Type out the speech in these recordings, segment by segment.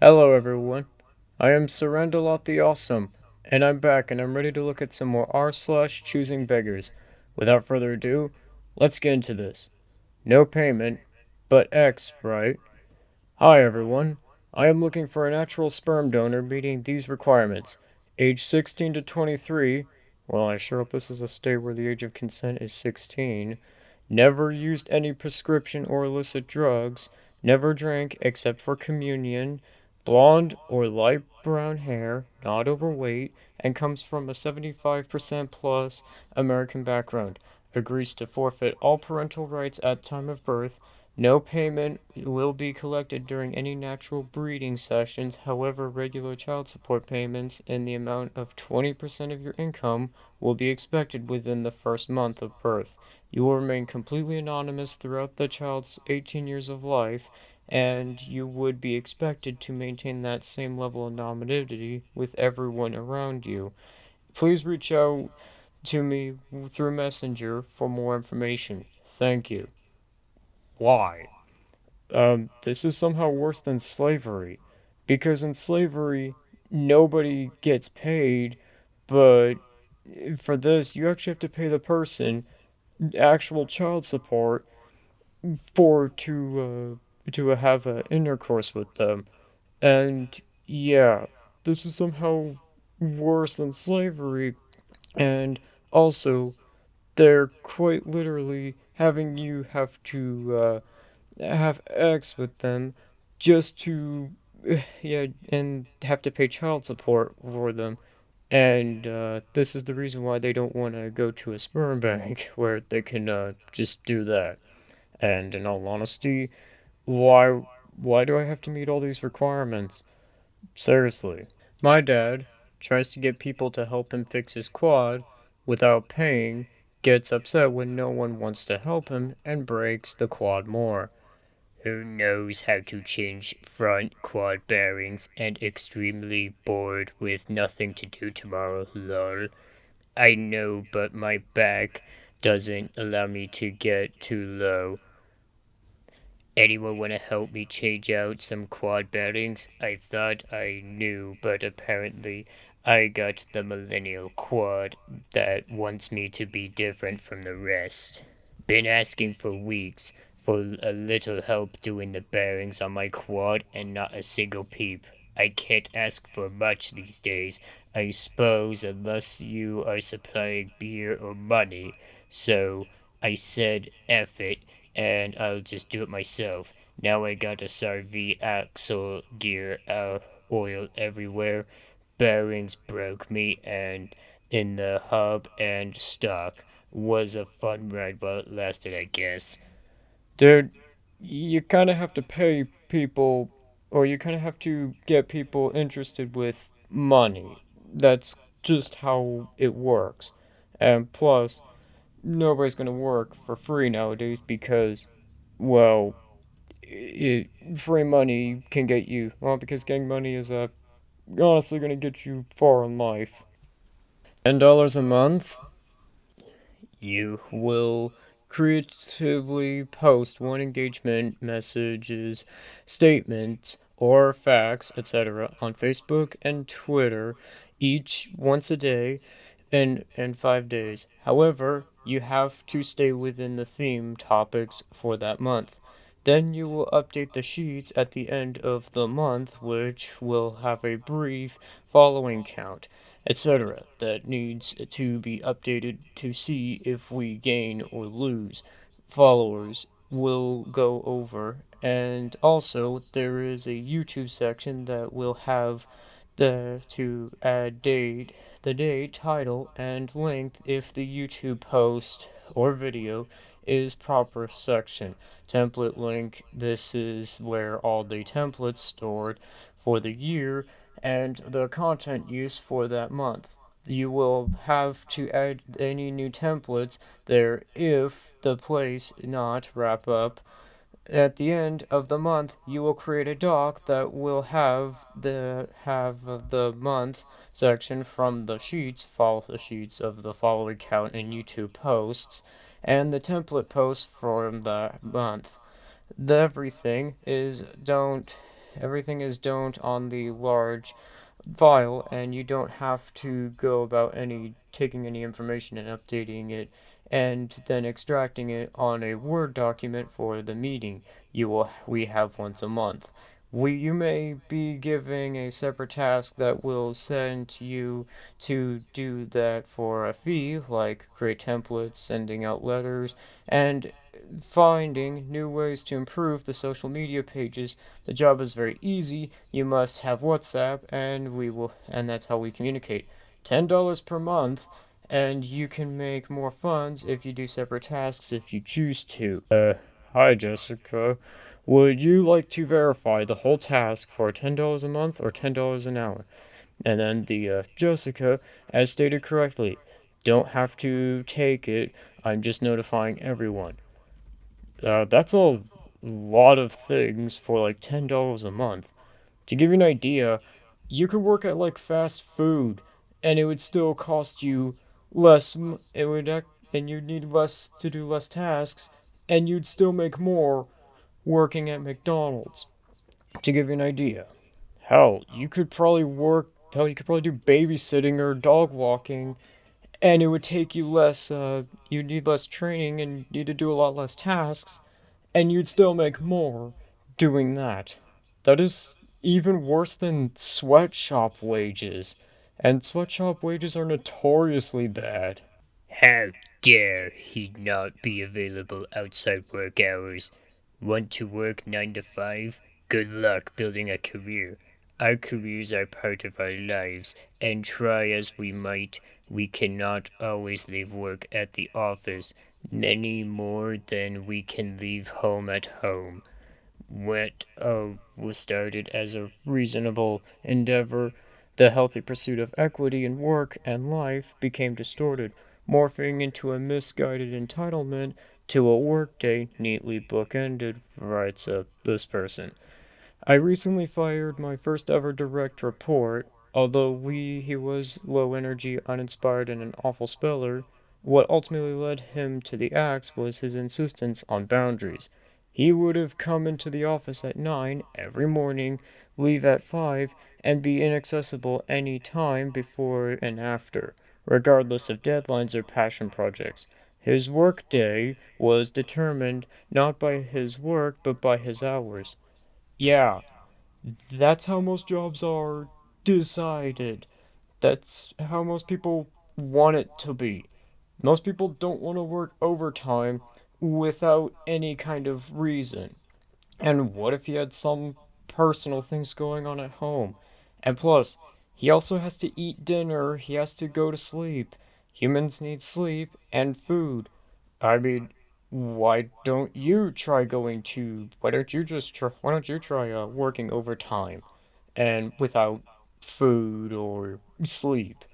Hello, everyone. I am Surrendalot the Awesome, and I'm back and I'm ready to look at some more r/choosing beggars. Without further ado, let's get into this. No payment, but X, right? Hi, everyone. I am looking for a natural sperm donor meeting these requirements. Age 16 to 23. Well, I sure hope this is a state where the age of consent is 16. Never used any prescription or illicit drugs. Never drank except for communion. Blonde or light brown hair, not overweight, and comes from a 75% plus American background. Agrees to forfeit all parental rights at time of birth. No payment will be collected during any natural breeding sessions. However, regular child support payments in the amount of 20% of your income will be expected within the first month of birth. You will remain completely anonymous throughout the child's 18 years of life, and you would be expected to maintain that same level of anonymity with everyone around you. Please reach out to me through Messenger for more information. Thank you. Why? This is somehow worse than slavery. Because in slavery, nobody gets paid, but for this, you actually have to pay the person actual child support to have intercourse with them. And yeah, this is somehow worse than slavery, and also they're quite literally having you have to have X with them just to yeah, and have to pay child support for them. And this is the reason why they don't want to go to a sperm bank where they can just do that. And in all honesty, why why do I have to meet all these requirements? Seriously. My dad tries to get people to help him fix his quad without paying, gets upset when no one wants to help him, and breaks the quad more. Who knows how to change front quad bearings and extremely bored with nothing to do tomorrow, lol. I know, but my back doesn't allow me to get too low. Anyone want to help me change out some quad bearings? I thought I knew, but apparently I got the millennial quad that wants me to be different from the rest. Been asking for weeks for a little help doing the bearings on my quad and not a single peep. I can't ask for much these days, I suppose, unless you are supplying beer or money. So I said F it, and I'll just do it myself. Now I got a Sarvi axle gear oil everywhere. Bearings broke me and in the hub and stock. Was a fun ride while it lasted, I guess. Dude, you kind of have to pay people, or you kind of have to get people interested with money. That's just how it works. And plus, nobody's gonna work for free nowadays because, well, free money can get you, well, because getting money is honestly gonna get you far in life. $10 a month? You will creatively post one engagement messages, statements, or facts, etc. on Facebook and Twitter each once a day and 5 days. However, you have to stay within the theme topics for that month. Then you will update the sheets at the end of the month, which will have a brief following count, etc., that needs to be updated to see if we gain or lose followers. Will go over, and also there is a YouTube section that will have to add the date, title, and length if the YouTube post or video is proper section. Template link, this is where all the templates stored for the year and the content use for that month. You will have to add any new templates there if the place not wrap up at the end of the month. You will create a doc that will have the month section from the sheets, follow the sheets of the following count in YouTube posts, and the template posts from the month. The everything is don't Everything is don't on the large file, and you don't have to go about any taking any information and updating it and then extracting it on a Word document for the meeting we have once a month. You may be giving a separate task that will send you to do that for a fee, like create templates, sending out letters, and finding new ways to improve the social media pages. The job is very easy. You must have WhatsApp, and that's how we communicate. $10 per month, and you can make more funds if you do separate tasks if you choose to. Hi Jessica. Would you like to verify the whole task for $10 a month or $10 an hour? And then Jessica, as stated correctly, don't have to take it. I'm just notifying everyone. That's a lot of things for like $10 a month. To give you an idea, you could work at like fast food, and it would still cost you less. And you'd need less to do less tasks, and you'd still make more working at McDonald's. To give you an idea, Hell, you could probably do babysitting or dog walking, and it would take you less. You'd need less training and need to do a lot less tasks, and you'd still make more doing that. That is even worse than sweatshop wages, and sweatshop wages are notoriously bad. How dare he not be available outside work hours? Want to work 9 to 5? Good luck building a career. Our careers are part of our lives, and try as we might, we cannot always leave work at the office any more than we can leave home at home. What was started as a reasonable endeavor, the healthy pursuit of equity in work and life became distorted, morphing into a misguided entitlement to a workday neatly bookended, writes this person. I recently fired my first ever direct report. Although he was low energy, uninspired, and an awful speller, what ultimately led him to the axe was his insistence on boundaries. He would have come into the office at 9 every morning, leave at 5, and be inaccessible any time before and after, regardless of deadlines or passion projects. His work day was determined not by his work but by his hours. Yeah, that's how most jobs are decided. That's how most people want it to be. Most people don't want to work overtime without any kind of reason. And what if he had some personal things going on at home? And plus, he also has to eat dinner, he has to go to sleep. Humans need sleep and food. I mean, why don't you try working overtime and without food or sleep?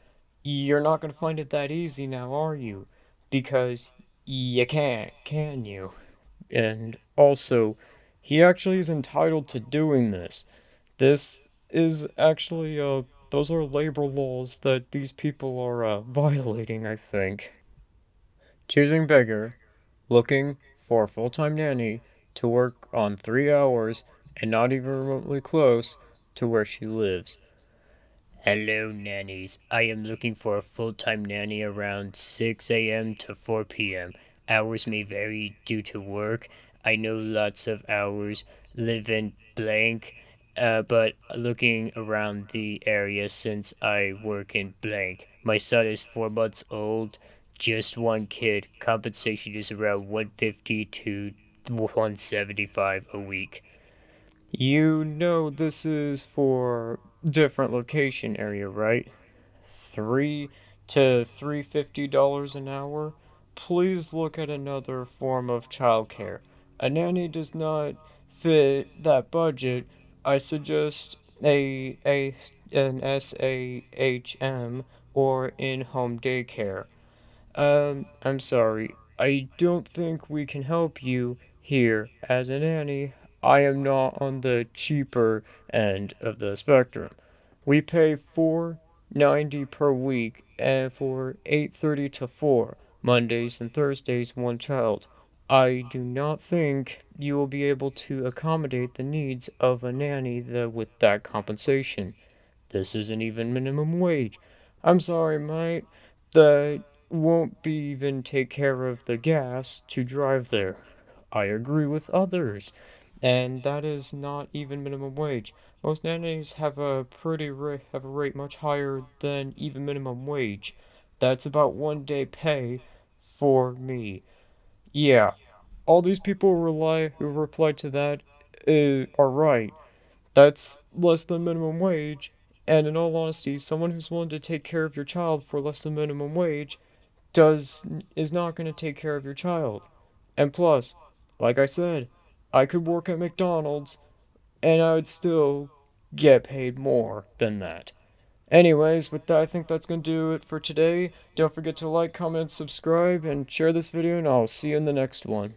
You're not going to find it that easy now, are you? Because you can't, can you? And also, he actually is entitled to doing this. This is actually, those are labor laws that these people are, violating, I think. Choosing beggar, looking for a full time nanny to work on 3 hours and not even remotely close to where she lives. Hello, nannies. I am looking for a full time nanny around 6 a.m. to 4 p.m. Hours may vary due to work. I know lots of hours, live in blank, but looking around the area since I work in blank. My son is 4 months old, just one kid. Compensation is around 150 to 175 a week. You know this is for different location area, right? 3 to $350 an hour. Please look at another form of childcare. A nanny does not fit that budget. I suggest an SAHM or in-home daycare. I'm sorry. I don't think we can help you here. As a nanny, I am not on the cheaper end of the spectrum. We pay $4.90 per week and for 8:30 to 4, Mondays and Thursdays, one child. I do not think you will be able to accommodate the needs of a nanny with that compensation. This isn't even minimum wage. I'm sorry, mate. That won't be even take care of the gas to drive there. I agree with others. And that is not even minimum wage. Most nannies have have a rate much higher than even minimum wage. That's about 1 day pay for me. Yeah, all these people who reply to that are right. That's less than minimum wage. And in all honesty, someone who's willing to take care of your child for less than minimum wage does is not going to take care of your child. And plus, like I said, I could work at McDonald's and I would still get paid more than that. Anyways, with that, I think that's going to do it for today. Don't forget to like, comment, subscribe, and share this video, and I'll see you in the next one.